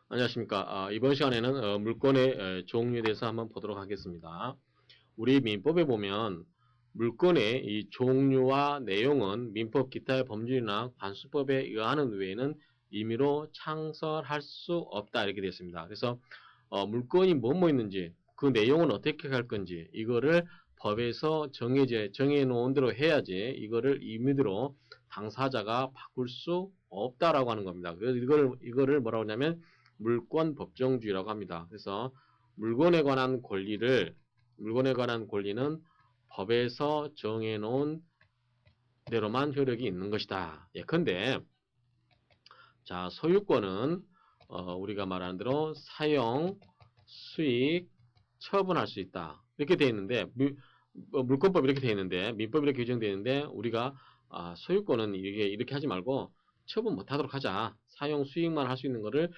안녕하십니까. 이번 시간에는 물권의 종류에 대해서 한번 보도록 하겠습니다. 우리 민법에 보면 물권의 이 종류와 내용은 민법 기타의 법률이나 관수법에 의하는 외에는 임의로 창설할 수 없다 이렇게 되어 있습니다. 그래서 물권이 뭐뭐 있는지 그 내용은 어떻게 할 건지 이거를 법에서 정해놓은 대로 해야지 이거를 임의대로 당사자가 바꿀 수 없다라고 하는 겁니다. 그래서 이거를 뭐라고 하냐면 물권 법정주의라고 합니다. 그래서 물건에 관한 권리는 법에서 정해놓은 대로만 효력이 있는 것이다. 예컨대 자 소유권은 우리가 말하는 대로 사용, 수익, 처분할 수 있다. 이렇게 되어 있는데 물권법이 이렇게 되어 있는데 민법이 이렇게 규정되어 있는데 우리가 소유권은 이렇게 하지 말고 처분 못하도록 하자. 사용 수익만 할 수 있는 거를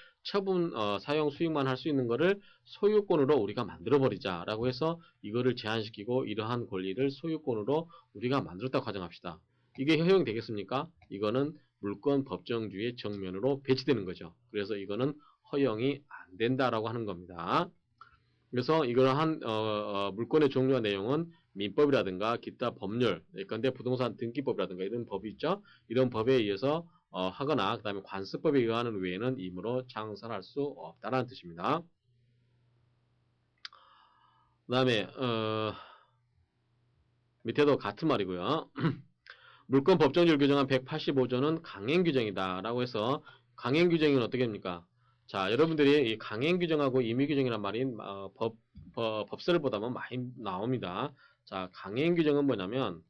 사용 수익만 할 수 있는 거를 소유권으로 우리가 만들어 버리자라고 해서 이거를 제한시키고 이러한 권리를 소유권으로 우리가 만들었다고 가정합시다. 이게 허용이 되겠습니까? 이거는 물권 법정주의의 정면으로 배치되는 거죠. 그래서 이거는 허용이 안 된다라고 하는 겁니다. 그래서 이러한 물권의 종류와 내용은 민법이라든가 기타 법률, 예컨대 부동산 등기법이라든가 이런 법이 있죠. 이런 법에 의해서 하거나 그 다음에 관습법에 의하는 외에는 임의로 창설할 수 없다는 뜻입니다. 그 다음에 밑에도 같은 말이고요. 물권 법정주의를 규정한 185조는 강행 규정이다 라고 해서 강행 규정은 어떻게 합니까? 자, 여러분들이 이 강행 규정하고 임의 규정이란 말이 법설을 보다 보면 많이 나옵니다. 자, 강행 규정은 뭐냐면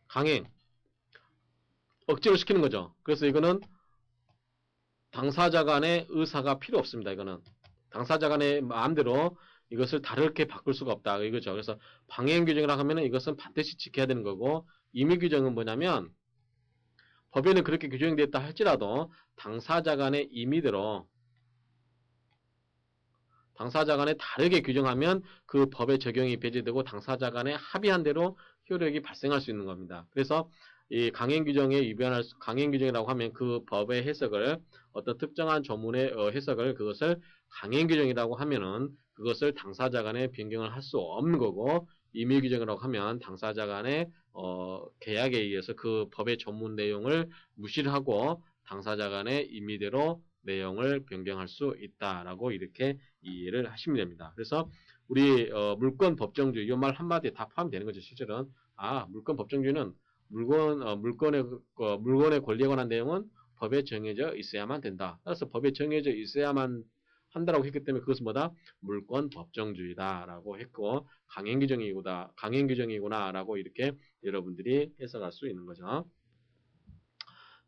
강행 억지로 시키는 거죠. 그래서 이거는 당사자 간의 의사가 필요 없습니다. 이거는 당사자 간의 마음대로 이것을 다르게 바꿀 수가 없다. 이거죠. 그래서 방해행 규정이라고 하면은 이것은 반드시 지켜야 되는 거고 임의 규정은 뭐냐면 법에는 그렇게 규정되어 있다 할지라도 당사자 간의 임의대로 당사자 간에 다르게 규정하면 그 법의 적용이 배제되고 당사자 간에 합의한 대로 효력이 발생할 수 있는 겁니다. 그래서 이 강행 규정에 위반할 강행 규정이라고 하면 그 법의 해석을 어떤 특정한 조문의 해석을 그것을 강행 규정이라고 하면은 그것을 당사자 간에 변경을 할 수 없는 거고 임의 규정이라고 하면 당사자 간의 계약에 의해서 그 법의 전문 내용을 무시를 하고 당사자 간의 임의대로 내용을 변경할 수 있다라고 이렇게 이해를 하시면 됩니다. 그래서 우리 물권 법정주의 이 말 한마디에 다 포함되는 거죠. 실제로는 물권 법정주의는 물건의 권리에 관한 내용은 법에 정해져 있어야만 된다. 따라서 법에 정해져 있어야만 한다라고 했기 때문에 그것은 뭐다? 물권 법정주의다라고 했고 강행 규정이구나라고 이렇게 여러분들이 해석할 수 있는 거죠.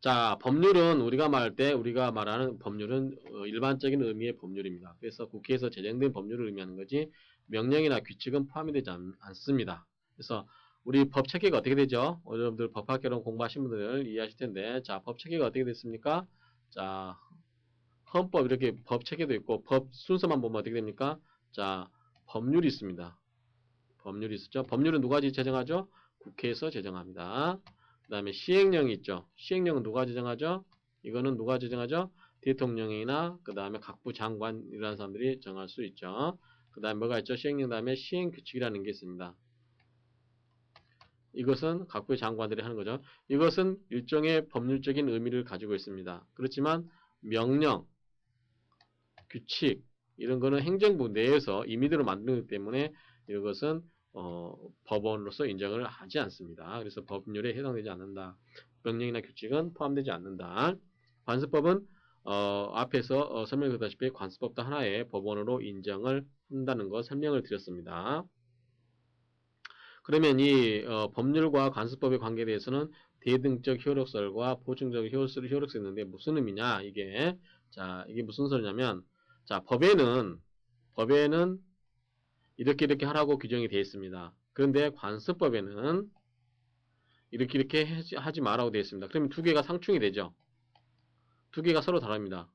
자, 법률은 우리가 말하는 법률은 일반적인 의미의 법률입니다. 그래서 국회에서 제정된 법률을 의미하는 거지 명령이나 규칙은 포함이 되지 않습니다. 그래서 우리 법 체계가 어떻게 되죠? 여러분들 법학개론 공부하신 분들 이해하실 텐데, 자, 법 체계가 어떻게 됐습니까? 자, 헌법 이렇게 법 체계도 있고 법 순서만 보면 어떻게 됩니까? 자, 법률이 있습니다. 법률이 있었죠. 법률은 누가 제정하죠? 국회에서 제정합니다. 그 다음에 시행령이 있죠. 시행령은 누가 제정하죠? 이거는 누가 제정하죠? 대통령이나 그 다음에 각부 장관 이라는 사람들이 정할 수 있죠. 그 다음에 뭐가 있죠? 시행령 다음에 시행규칙이라는 게 있습니다. 이것은 각부의 장관들이 하는 거죠. 이것은 일종의 법률적인 의미를 가지고 있습니다. 그렇지만 명령, 규칙 이런 거는 행정부 내에서 임의대로 만들기 때문에 이것은 법원으로서 인정을 하지 않습니다. 그래서 법률에 해당되지 않는다. 명령이나 규칙은 포함되지 않는다. 관습법은 앞에서 설명드렸다시피 관습법도 하나의 법원으로 인정을 한다는 거 설명을 드렸습니다. 그러면 이 법률과 관습법의 관계에 대해서는 대등적 효력설과 보충적 효력설이 있는데 무슨 의미냐 이게 자 이게 무슨 소리냐면 자 법에는 이렇게 하라고 규정이 되어 있습니다. 그런데 관습법에는 이렇게 하지 말라고 되어 있습니다. 그러면 두 개가 상충이 되죠. 두 개가 서로 다릅니다.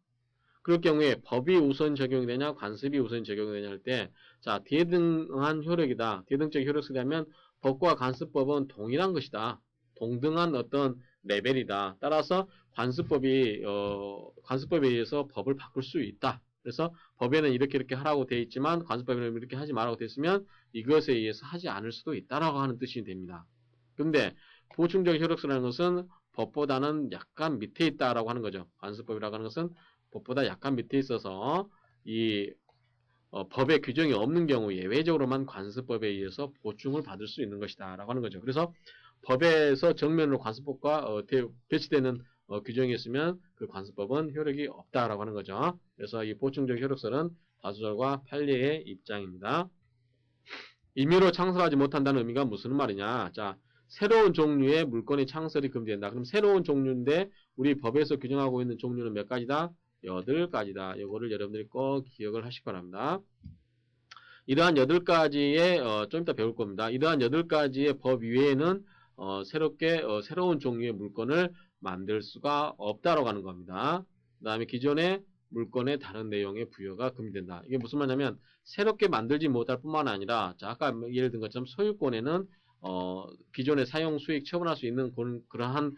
그럴 경우에 법이 우선 적용이 되냐 관습이 우선 적용이 되냐 할 때 자 대등한 효력이다. 대등적 효력설이라면 법과 관습법은 동일한 것이다. 동등한 어떤 레벨이다. 따라서 관습법에 의해서 법을 바꿀 수 있다. 그래서 법에는 이렇게 하라고 되어 있지만 관습법에는 이렇게 하지 말라고 되어 있으면 이것에 의해서 하지 않을 수도 있다라고 하는 뜻이 됩니다. 근데 보충적 효력서라는 것은 법보다는 약간 밑에 있다라고 하는 거죠. 관습법이라고 하는 것은 법보다 약간 밑에 있어서 이 법에 규정이 없는 경우 예외적으로만 관습법에 의해서 보충을 받을 수 있는 것이다 라고 하는 거죠. 그래서 법에서 정면으로 관습법과 배치되는 규정이 있으면 그 관습법은 효력이 없다라고 하는 거죠. 그래서 이 보충적 효력설은 다수절과 판례의 입장입니다. 임의로 창설하지 못한다는 의미가 무슨 말이냐. 자, 새로운 종류의 물건의 창설이 금지된다. 그럼 새로운 종류인데 우리 법에서 규정하고 있는 종류는 몇 가지다? 8가지다. 이거를 여러분들이 꼭 기억을 하시기 바랍니다. 이러한 8가지의 좀 이따 배울 겁니다. 이러한 8가지의 법 이외에는 새로운 종류의 물건을 만들 수가 없다라고 하는 겁니다. 그 다음에 기존의 물건의 다른 내용의 부여가 금지된다. 이게 무슨 말이냐면 새롭게 만들지 못할 뿐만 아니라 자, 아까 예를 든 것처럼 소유권에는 기존의 사용 수익 처분할 수 있는 그러한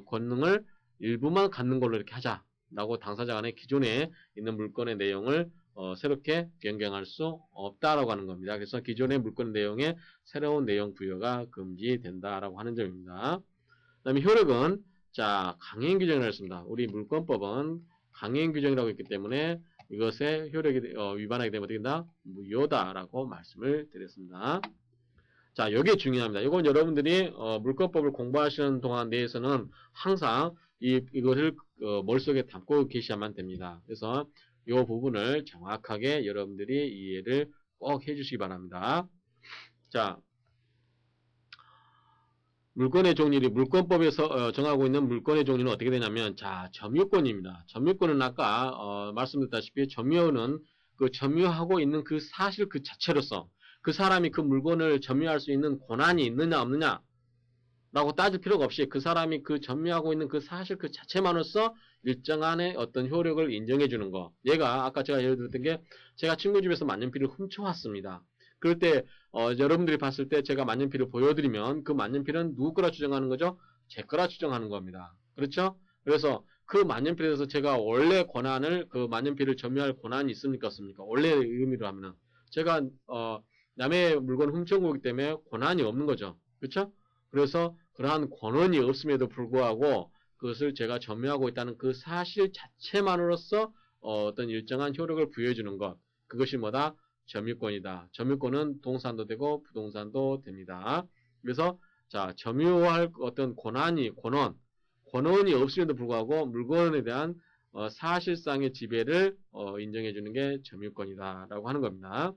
권능을 일부만 갖는 걸로 이렇게 하자라고 당사자 간에 기존에 있는 물건의 내용을 새롭게 변경할 수 없다라고 하는 겁니다. 그래서 기존의 물건 내용에 새로운 내용 부여가 금지된다라고 하는 점입니다. 그 다음에 효력은 자 강행 규정이라고 했습니다. 우리 물권법은 강행 규정이라고 했기 때문에 이것의 효력이 위반하게 되면 어떻게 된다? 무효다라고 말씀을 드렸습니다. 자, 이게 중요합니다. 이건 여러분들이 물권법을 공부하시는 동안 내에서는 항상 이것을 머릿속에 담고 계셔야만 됩니다. 그래서 이 부분을 정확하게 여러분들이 이해를 꼭 해주시기 바랍니다. 자, 물권의 종류를 물권법에서 정하고 있는 물권의 종류는 어떻게 되냐면 자, 점유권입니다. 점유권은 아까 말씀드렸다시피 점유는 그 점유하고 있는 그 사실 그 자체로서 그 사람이 그 물건을 점유할 수 있는 권한이 있느냐 없느냐 라고 따질 필요가 없이 그 사람이 그 점유하고 있는 그 사실 그 자체만으로서 일정한의 어떤 효력을 인정해 주는 거. 얘가 아까 제가 예를 들었던 게 제가 친구 집에서 만년필을 훔쳐왔습니다. 그럴 때 여러분들이 봤을 때 제가 만년필을 보여드리면 그 만년필은 누구 거라 추정하는 거죠? 제 거라 추정하는 겁니다. 그렇죠? 그래서 그 만년필에 대해서 제가 원래 권한을 그 만년필을 점유할 권한이 있습니까 없습니까? 원래 의미로 하면은 제가 남의 물건을 훔쳐온 거기 때문에 권한이 없는 거죠. 그렇죠? 그래서 그러한 권한이 없음에도 불구하고 그것을 제가 점유하고 있다는 그 사실 자체만으로서 어떤 일정한 효력을 부여해 주는 것. 그것이 뭐다? 점유권이다. 점유권은 동산도 되고 부동산도 됩니다. 그래서 자, 점유할 어떤 권한이 없음에도 불구하고 물건에 대한 사실상의 지배를 인정해 주는 게 점유권이다라고 하는 겁니다.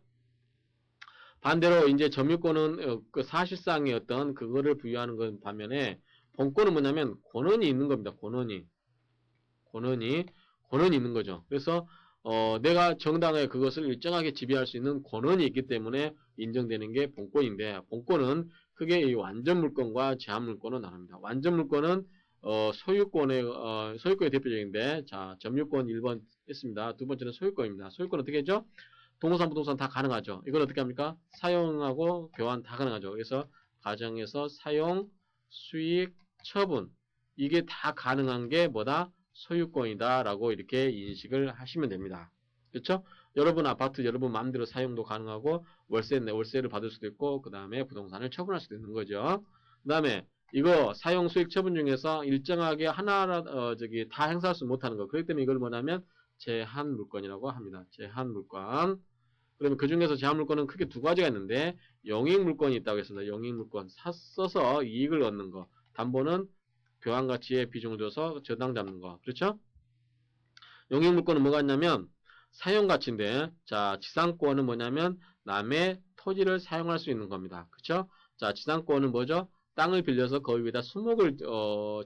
반대로 이제 점유권은 그 사실상의 어떤 그거를 부여하는 건 반면에 본권은 뭐냐면 권한이 있는 겁니다. 권한이 있는 거죠. 그래서 내가 정당하게 그것을 일정하게 지배할 수 있는 권한이 있기 때문에 인정되는 게 본권인데 본권은 크게 이 완전 물권과 제한 물권은 나눕니다. 완전 물권은 소유권의 대표적인데 자 점유권 1번 했습니다. 두 번째는 소유권입니다. 소유권 어떻게 했죠? 동산, 부동산 다 가능하죠. 이걸 어떻게 합니까? 사용하고 교환 다 가능하죠. 그래서 가정에서 사용, 수익, 처분 이게 다 가능한 게 뭐다? 소유권이다 라고 이렇게 인식을 하시면 됩니다. 그렇죠? 여러분 아파트 여러분 마음대로 사용도 가능하고 월세를 받을 수도 있고 그 다음에 부동산을 처분할 수도 있는 거죠. 그 다음에 이거 사용, 수익, 처분 중에서 일정하게 하나라 다 행사할 수 못하는 거. 그렇기 때문에 이걸 뭐냐면 제한 물건이라고 합니다. 제한 물건. 그러면 그 중에서 제한 물건은 크게 두 가지가 있는데 영익 물건이 있다고 했습니다. 영익 물건 써서 이익을 얻는 거. 담보는 교환 가치에 비중을 둬서 저당 잡는 거. 그렇죠? 영익 물건은 뭐가 있냐면 사용 가치인데 자, 지상권은 뭐냐면 남의 토지를 사용할 수 있는 겁니다. 그렇죠? 자, 지상권은 뭐죠? 땅을 빌려서 거기 위에다 수목을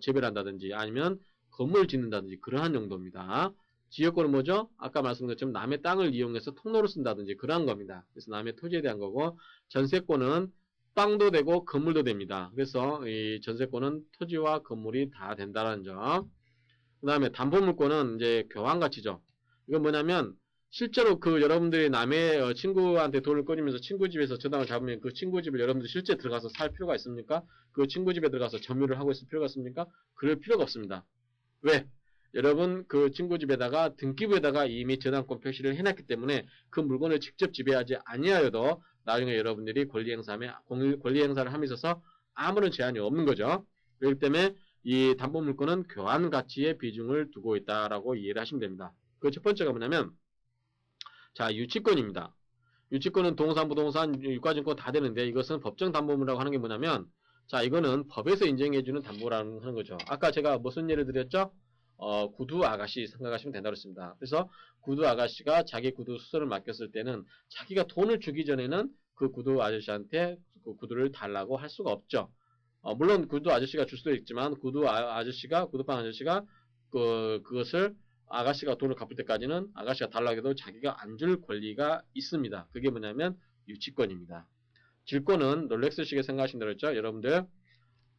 재배한다든지 아니면 건물을 짓는다든지 그러한 용도입니다. 지역권은 뭐죠? 아까 말씀드린 것처럼 남의 땅을 이용해서 통로를 쓴다든지 그러한 겁니다. 그래서 남의 토지에 대한 거고 전세권은 땅도 되고 건물도 됩니다. 그래서 이 전세권은 토지와 건물이 다 된다는 점. 그 다음에 담보물권은 이제 교환가치죠. 이건 뭐냐면 실제로 그 여러분들이 남의 친구한테 돈을 꺼내면서 친구 집에서 저당을 잡으면 그 친구 집을 여러분들이 실제 들어가서 살 필요가 있습니까? 그 친구 집에 들어가서 점유를 하고 있을 필요가 있습니까? 그럴 필요가 없습니다. 왜? 여러분 그 친구 집에다가 등기부에다가 이미 저당권 표시를 해놨기 때문에 그 물건을 직접 지배하지 아니하여도 나중에 여러분들이 권리 행사를 함에 있어서 아무런 제한이 없는 거죠. 그렇기 때문에 이 담보물권은 교환 가치의 비중을 두고 있다라고 이해를 하시면 됩니다. 그 첫 번째가 뭐냐면 자, 유치권입니다. 유치권은 동산, 부동산, 유가증권 다 되는데 이것은 법정 담보물이라고 하는 게 뭐냐면 자, 이거는 법에서 인정해주는 담보라는 하는 거죠. 아까 제가 무슨 예를 드렸죠? 구두 아가씨 생각하시면 된다고 했습니다. 그래서 구두 아가씨가 자기 구두 수선을 맡겼을 때는 자기가 돈을 주기 전에는 그 구두 아저씨한테 그 구두를 달라고 할 수가 없죠. 물론 구두 아저씨가 줄 수도 있지만 구두방 아저씨가 그것을 아가씨가 돈을 갚을 때까지는 아가씨가 달라고 해도 자기가 안 줄 권리가 있습니다. 그게 뭐냐면 유치권입니다. 질권은 롤렉스 시계 생각하시면 되겠죠? 여러분들.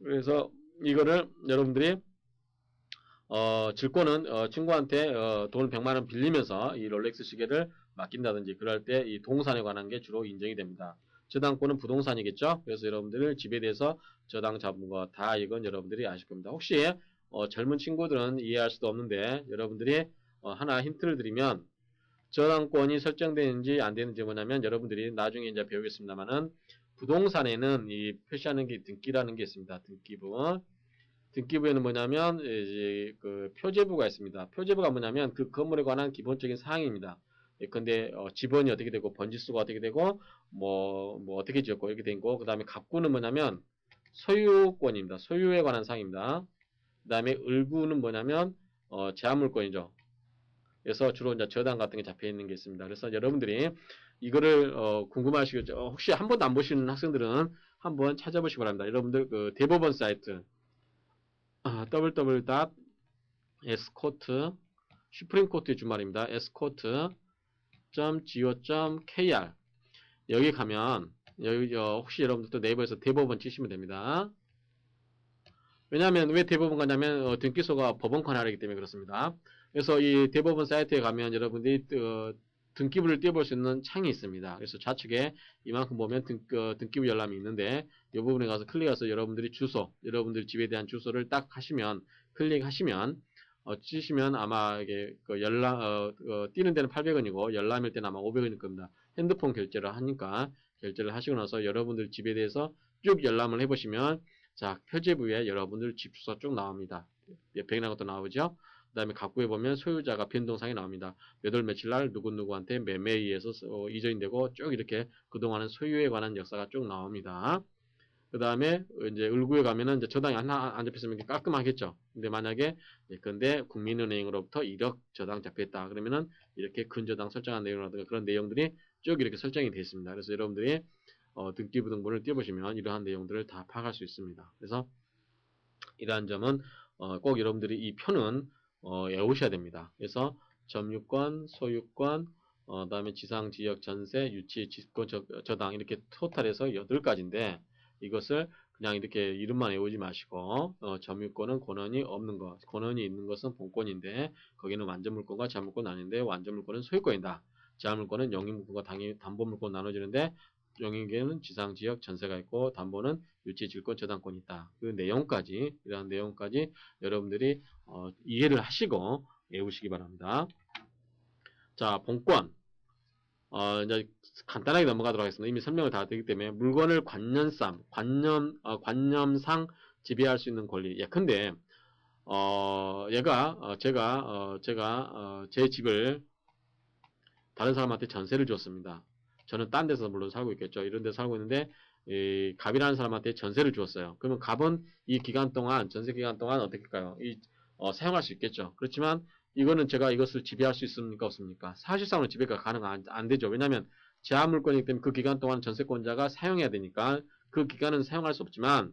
그래서 이거를 여러분들이 질권은 친구한테 돈을 100만원 빌리면서 이 롤렉스 시계를 맡긴다든지 그럴 때 이 동산에 관한 게 주로 인정이 됩니다. 저당권은 부동산이겠죠? 그래서 여러분들 집에 대해서 저당 잡은 거 다 이건 여러분들이 아실 겁니다. 혹시 젊은 친구들은 이해할 수도 없는데 여러분들이 하나 힌트를 드리면 저당권이 설정되는지 안 되는지 뭐냐면 여러분들이 나중에 이제 배우겠습니다만은 부동산에는 이 표시하는 게 등기라는 게 있습니다. 등기부. 등기부에는 뭐냐면 이제 그 표제부가 있습니다. 표제부가 뭐냐면 그 건물에 관한 기본적인 사항입니다. 근데 지번이 어떻게 되고 번지수가 어떻게 되고 뭐 어떻게 지었고 이렇게 된 거. 그다음에 갑구는 뭐냐면 소유권입니다. 소유에 관한 사항입니다. 그다음에 을구는 뭐냐면 제한물권이죠. 그래서 주로 이제 저당 같은 게 잡혀 있는 게 있습니다. 그래서 여러분들이 이거를 궁금하시겠죠? 혹시 한 번도 안 보시는 학생들은 한번 찾아보시기 바랍니다. 여러분들 그 대법원 사이트 www.escourt 슈프림코트의 주말입니다. escourt.go.kr 여기 가면 여기 혹시 여러분들도 네이버에서 대법원 치시면 됩니다. 왜냐하면 왜 대법원 가냐면 등기소가 법원 관할이기 때문에 그렇습니다. 그래서 이 대법원 사이트에 가면 여러분들이 등기부를 띄워볼 수 있는 창이 있습니다. 그래서 좌측에 이만큼 보면 등기부 열람이 있는데 이 부분에 가서 클릭해서 여러분들이 주소, 여러분들 집에 대한 주소를 딱 하시면 클릭하시면 치시면 아마 이게 띄는 데는 800원이고 열람일 때는 아마 500원일 겁니다. 핸드폰 결제를 하니까 결제를 하시고 나서 여러분들 집에 대해서 쭉 열람을 해보시면 자, 표제부에 여러분들 집 주소 쭉 나옵니다. 백이라는 것도 나오죠. 그 다음에 갑구에 보면 소유자가 변동사항이 나옵니다. 몇 월 며칠 날 누구누구한테 매매에 의해서 이전이 되고 쭉 이렇게 그동안은 소유에 관한 역사가 쭉 나옵니다. 그 다음에 이제 을구에 가면은 이제 저당이 하나 안 잡혔으면 깔끔하겠죠. 근데 만약에 근데 국민은행으로부터 1억 저당 잡혔다. 그러면은 이렇게 근저당 설정한 내용이라든가 그런 내용들이 쭉 이렇게 설정이 되어 있습니다. 그래서 여러분들이 등기부 등본을 띄워보시면 이러한 내용들을 다 파악할 수 있습니다. 그래서 이러한 점은 꼭 여러분들이 이 표는 외우셔야 됩니다. 그래서 점유권, 소유권, 그다음에 지상, 지역, 전세, 유치, 직권, 저당 이렇게 토탈해서 8가지인데 이것을 그냥 이렇게 이름만 외우지 마시고 점유권은 권한이 없는 것, 권한이 있는 것은 본권인데 거기는 완전물권과 제한물권 아닌데 완전물권은 소유권이다. 제한물권은 영입물권과 담보물권 나눠지는데 영입에는 지상, 지역, 전세가 있고 담보는 유치, 질권, 저당권이 있다. 그 내용까지 이러한 내용까지 여러분들이 이해를 하시고 외우시기 바랍니다. 자, 본권 이제 간단하게 넘어가도록 하겠습니다. 이미 설명을 다 드리기 때문에 물건을 관념상 지배할 수 있는 권리. 예컨대 제가 제 집을 다른 사람한테 전세를 줬습니다. 저는 딴 데서 물론 살고 있겠죠. 이런 데 살고 있는데 갑이라는 사람한테 전세를 주었어요. 그러면 갑은 이 기간 동안 전세 기간 동안 어떻게 할까요? 사용할 수 있겠죠. 그렇지만 이거는 제가 이것을 지배할 수 있습니까? 없습니까? 사실상으로 지배가 안 되죠. 왜냐하면 제한물권이기 때문에 그 기간 동안 전세권자가 사용해야 되니까 그 기간은 사용할 수 없지만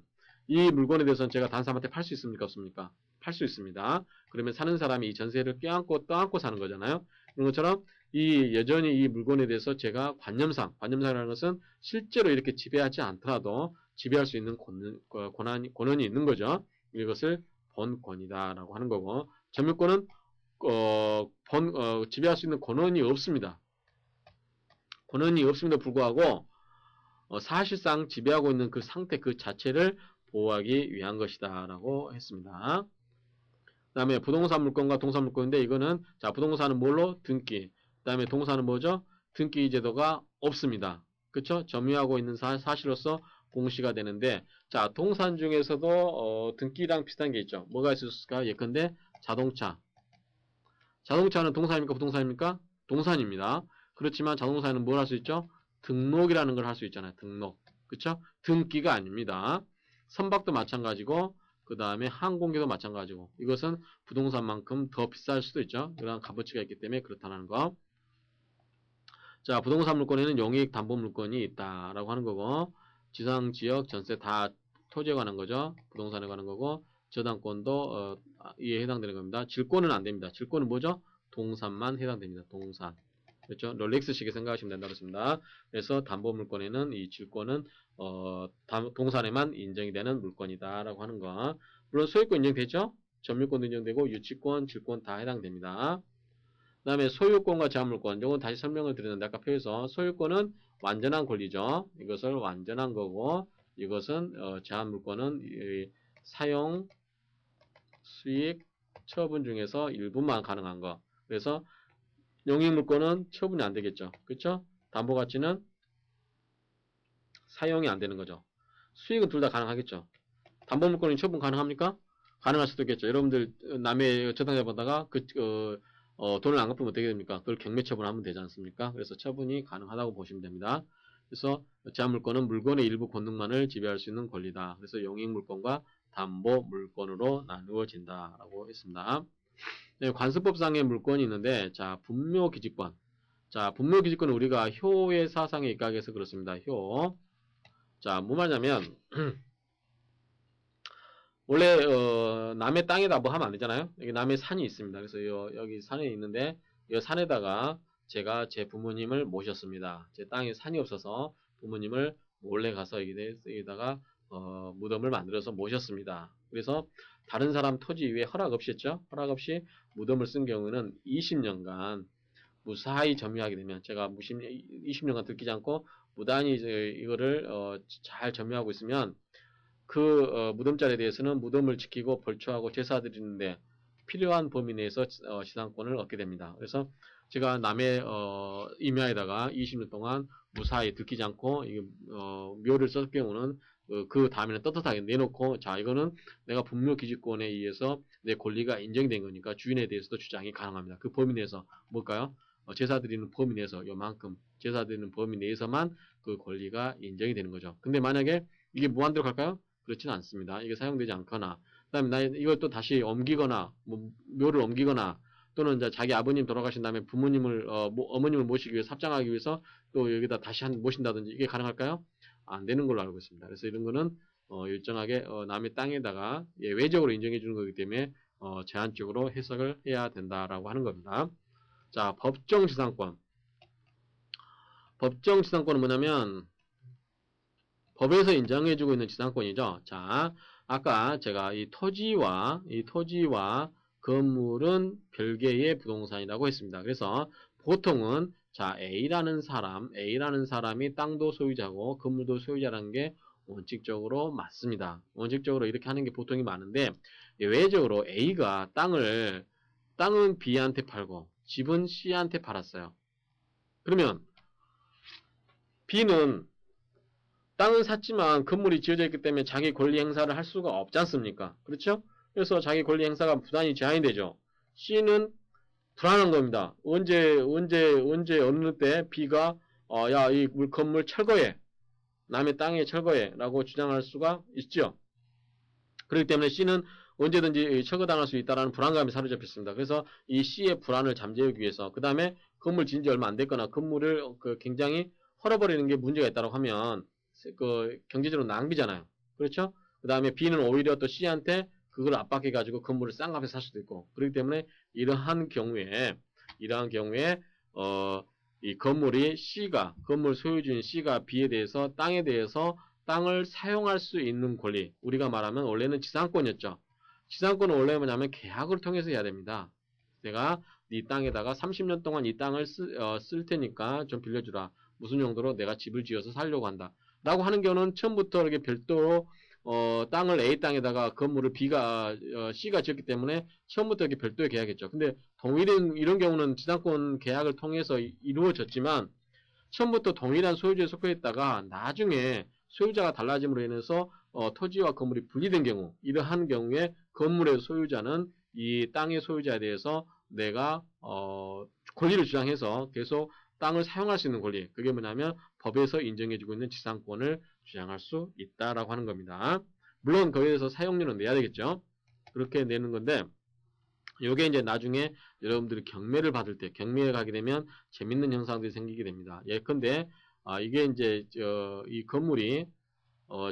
이 물건에 대해서는 제가 다른 사람한테 팔 수 있습니까? 없습니까? 팔 수 있습니다. 그러면 사는 사람이 이 전세를 껴안고 떠안고 사는 거잖아요. 이런 것처럼 여전히 이 물건에 대해서 제가 관념상이라는 것은 실제로 이렇게 지배하지 않더라도 지배할 수 있는 권한이 있는 거죠. 이것을 본권이다라고 하는 거고, 점유권은 지배할 수 있는 권한이 없습니다. 권한이 없음에도 불구하고 사실상 지배하고 있는 그 상태 그 자체를 보호하기 위한 것이다 라고 했습니다. 그 다음에 부동산 물권과 동산 물권인데 이거는 자 부동산은 뭘로? 등기. 그 다음에 동산은 뭐죠? 등기 제도가 없습니다. 그쵸? 점유하고 있는 사실로서 공시가 되는데 자 동산 중에서도 등기랑 비슷한 게 있죠. 뭐가 있을까? 예컨대 자동차. 자동차는 동산입니까? 부동산입니까? 동산입니다. 그렇지만 자동차는 뭘 할 수 있죠? 등록이라는 걸 할 수 있잖아요. 등록. 그쵸? 등기가 아닙니다. 선박도 마찬가지고 그 다음에 항공기도 마찬가지고 이것은 부동산만큼 더 비쌀 수도 있죠. 그런 값어치가 있기 때문에 그렇다는 거. 자, 부동산 물권에는 용익 담보 물권이 있다라고 하는 거고 지상 지역 전세 다 토지에 관한 거죠. 부동산에 관한 거고 저당권도 이에 해당되는 겁니다. 질권은 안 됩니다. 질권은 뭐죠? 동산만 해당됩니다. 동산. 그렇죠? 롤렉스 시계 생각하시면 된다고 했습니다. 그래서 담보 물권에는 이 질권은 동산에만 인정이 되는 물권이다라고 하는 거. 물론 소유권 인정되죠? 점유권도 인정되고 유치권, 질권 다 해당됩니다. 그 다음에 소유권과 제한물권. 이건 다시 설명을 드렸는데 아까 표에서 소유권은 완전한 권리죠. 이것을 완전한 거고 이것은 제한물권은 사용, 수익, 처분 중에서 일부만 가능한 거. 그래서 용익물권은 처분이 안 되겠죠. 그렇죠? 담보가치는 사용이 안 되는 거죠. 수익은 둘 다 가능하겠죠. 담보물권이 처분 가능합니까? 가능할 수도 있겠죠. 여러분들 남의 저당자 보다가 돈을 안 갚으면 어떻게 됩니까? 그걸 경매 처분하면 되지 않습니까? 그래서 처분이 가능하다고 보시면 됩니다. 그래서 제한물권은 물건의 일부 권능만을 지배할 수 있는 권리다. 그래서 용익물권과 담보물권으로 나누어진다라고 했습니다. 네, 관습법상의 물권이 있는데 자 분묘기지권. 자 분묘기지권은 우리가 효의 사상에 입각해서 그렇습니다. 효. 자 뭐 말하냐면 원래 남의 땅에다 뭐 하면 안 되잖아요. 여기 남의 산이 있습니다. 그래서 여기 산에 있는데 이 산에다가 제가 제 부모님을 모셨습니다. 제 땅에 산이 없어서 부모님을 몰래 가서 여기다가 무덤을 만들어서 모셨습니다. 그래서 다른 사람 토지 위에 허락 없이 했죠. 허락 없이 무덤을 쓴 경우는 20년간 무사히 점유하게 되면 제가 20년간 들키지 않고 무단히 이거를 잘 점유하고 있으면 그 무덤자리에 대해서는 무덤을 지키고 벌초하고 제사 드리는데 필요한 범위 내에서 지상권을 얻게 됩니다. 그래서 제가 남의 임야에다가 20년 동안 무사히 들키지 않고 묘를 썼을 경우는 그 다음에는 떳떳하게 내놓고 자 이거는 내가 분묘기지권에 의해서 내 권리가 인정된 거니까 주인에 대해서도 주장이 가능합니다. 그 범위 내에서 뭘까요? 제사 드리는 범위 내에서 요만큼 제사 드리는 범위 내에서만 그 권리가 인정이 되는 거죠. 근데 만약에 이게 무한대로 갈까요? 그렇지는 않습니다. 이게 사용되지 않거나 그 다음에 이걸 또 다시 옮기거나 묘를 옮기거나 또는 이제 자기 아버님 돌아가신 다음에 부모님을 어머님을 모시기 위해 삽장하기 위해서 또 여기다 다시 모신다든지 이게 가능할까요? 안 되는 걸로 알고 있습니다. 그래서 이런 거는 일정하게 남의 땅에다가 외적으로 인정해 주는 거기 때문에 제한적으로 해석을 해야 된다라고 하는 겁니다. 자, 법정지상권. 법정지상권은 뭐냐면 법에서 인정해주고 있는 지상권이죠. 자, 아까 제가 이 토지와 건물은 별개의 부동산이라고 했습니다. 그래서 보통은 자 A라는 사람이 땅도 소유자고 건물도 소유자라는 게 원칙적으로 맞습니다. 원칙적으로 이렇게 하는 게 보통이 많은데 외적으로 A가 땅은 B한테 팔고 집은 C한테 팔았어요. 그러면 B는 땅은 샀지만 건물이 지어져 있기 때문에 자기 권리 행사를 할 수가 없지 않습니까? 그렇죠? 그래서 자기 권리 행사가 부단히 제한이 되죠. C는 불안한 겁니다. 언제 어느 때 B가 야, 이 건물 철거해. 남의 땅에 철거해. 라고 주장할 수가 있죠. 그렇기 때문에 C는 언제든지 철거당할 수 있다는 불안감이 사로잡혔습니다. 그래서 이 C의 불안을 잠재우기 위해서 그 다음에 건물 지은 지 얼마 안 됐거나 건물을 굉장히 헐어버리는 게 문제가 있다고 하면 경제적으로 낭비잖아요. 그렇죠? 그 다음에 B는 오히려 또 C한테 그걸 압박해가지고 건물을 싼 값에 살 수도 있고 그렇기 때문에 이러한 경우에 이 건물이 건물 소유주인 C가 B에 대해서 땅을 사용할 수 있는 권리 우리가 말하면 원래는 지상권이었죠. 지상권은 원래 뭐냐면 계약을 통해서 해야 됩니다. 내가 네 땅에다가 30년 동안 이 땅을 쓸 테니까 좀 빌려주라. 무슨 용도로? 내가 집을 지어서 살려고 한다. 라고 하는 경우는 처음부터 이렇게 별도로 땅을 A 땅에다가 건물을 C가 지었기 때문에 처음부터 이렇게 별도의 계약했죠. 근데 동일인 이런 경우는 지상권 계약을 통해서 이루어졌지만 처음부터 동일한 소유주에 속해 있다가 나중에 소유자가 달라짐으로 인해서 토지와 건물이 분리된 경우, 이러한 경우에 건물의 소유자는 이 땅의 소유자에 대해서 내가 권리를 주장해서 계속 땅을 사용할 수 있는 권리, 그게 뭐냐면 법에서 인정해주고 있는 지상권을 주장할 수 있다라고 하는 겁니다. 물론 거기에 대해서 사용료는 내야 되겠죠. 그렇게 내는 건데 요게 이제 나중에 여러분들이 경매를 받을 때 경매에 가게 되면 재밌는 현상들이 생기게 됩니다. 예컨대 이게 이제 이 건물이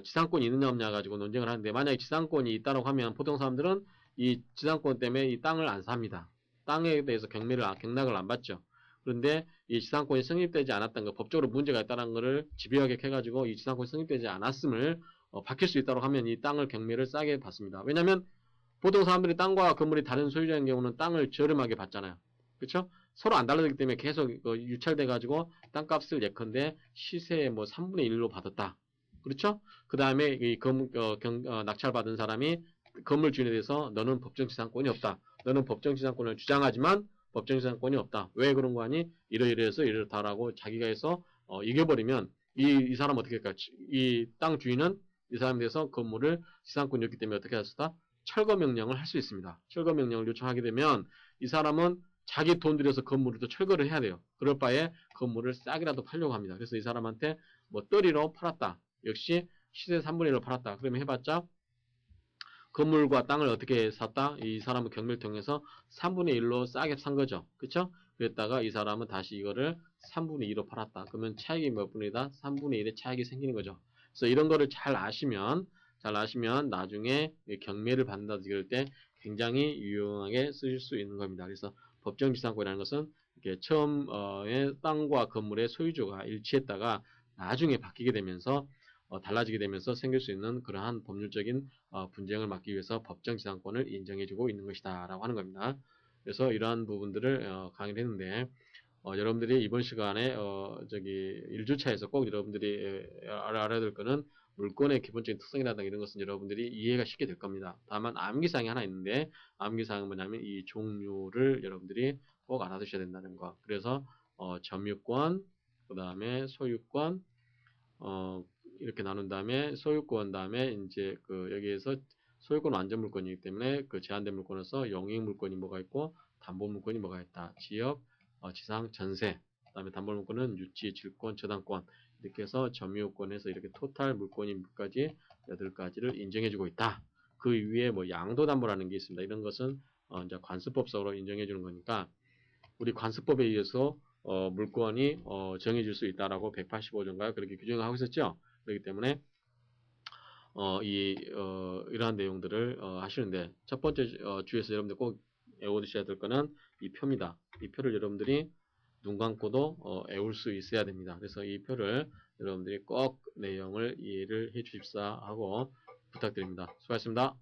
지상권이 있느냐 없냐 가지고 논쟁을 하는데 만약에 지상권이 있다고 하면 보통 사람들은 이 지상권 때문에 이 땅을 안 삽니다. 땅에 대해서 경락을 안 받죠. 그런데 이 지상권이 성립되지 않았던 거, 법적으로 문제가 있다는 것을 집요하게 해가지고 이 지상권이 성립되지 않았음을 밝힐 수 있다고 하면 이 땅을 경매를 싸게 받습니다. 왜냐하면 보통 사람들이 땅과 건물이 다른 소유자인 경우는 땅을 저렴하게 받잖아요. 그렇죠? 서로 안 달라지기 때문에 계속 유찰돼 가지고 땅값을 예컨대 시세의 뭐 3분의 1로 받았다. 그렇죠? 그 다음에 이 낙찰 받은 사람이 건물 주인에 대해서 너는 법정 지상권이 없다. 너는 법정 지상권을 주장하지만 법정 지상권이 없다. 왜 그런 거 아니? 이러이러해서 이렇다라고 자기가 해서 이겨버리면 이 사람 어떻게 할까? 이 땅 주인은 이 사람에 대해서 건물을 지상권이었기 때문에 어떻게 했었다? 철거 명령을 할 수 있습니다. 철거 명령을 요청하게 되면 이 사람은 자기 돈 들여서 건물을 또 철거를 해야 돼요. 그럴 바에 건물을 싸게라도 팔려고 합니다. 그래서 이 사람한테 뭐 떨이로 팔았다. 역시 시세 3분의 1로 팔았다. 그러면 해봤자 건물과 땅을 어떻게 샀다? 이 사람은 경매를 통해서 3분의 1로 싸게 산 거죠. 그쵸? 그랬다가 이 사람은 다시 이거를 3분의 2로 팔았다. 그러면 차익이 몇 분이다? 3분의 1의 차익이 생기는 거죠. 그래서 이런 거를 잘 아시면 나중에 경매를 받는다 이럴 때 굉장히 유용하게 쓰실 수 있는 겁니다. 그래서 법정지상권이라는 것은 이렇게 처음에 땅과 건물의 소유주가 일치했다가 나중에 바뀌게 되면서 달라지게 되면서 생길 수 있는 그러한 법률적인 분쟁을 막기 위해서 법정지상권을 인정해주고 있는 것이다 라고 하는 겁니다. 그래서 이러한 부분들을 강의를 했는데 여러분들이 이번 시간에 저기 1주차에서 꼭 여러분들이 알아야 될 거는 물권의 기본적인 특성이라든가 이런 것은 여러분들이 이해가 쉽게 될 겁니다. 다만 암기사항이 하나 있는데 암기사항은 뭐냐면 이 종류를 여러분들이 꼭 알아두셔야 된다는 거. 그래서 점유권, 그 다음에 소유권, 이렇게 나눈 다음에 소유권 다음에 이제 그 여기에서 소유권 완전 물권이기 때문에 그 제한된 물권에서 영익 물권이 뭐가 있고 담보 물권이 뭐가 있다. 지역, 지상, 전세. 그다음에 담보 물권은 유치, 질권, 저당권 이렇게 해서 점유권에서 이렇게 토탈 물권이 몇 가지 8가지를 인정해주고 있다. 그 위에 뭐 양도담보라는 게 있습니다. 이런 것은 이제 관습법적으로 인정해주는 거니까 우리 관습법에 의해서 물권이 정해질 수 있다라고 185조인가요? 그렇게 규정을 하고 있었죠. 그렇기 때문에 이러한 내용들을 하시는데 첫 번째 주에서 여러분들 꼭 외워두셔야 될 거는 이 표입니다. 이 표를 여러분들이 눈 감고도 외울 수 있어야 됩니다. 그래서 이 표를 여러분들이 꼭 내용을 이해를 해 주십사 하고 부탁드립니다. 수고하셨습니다.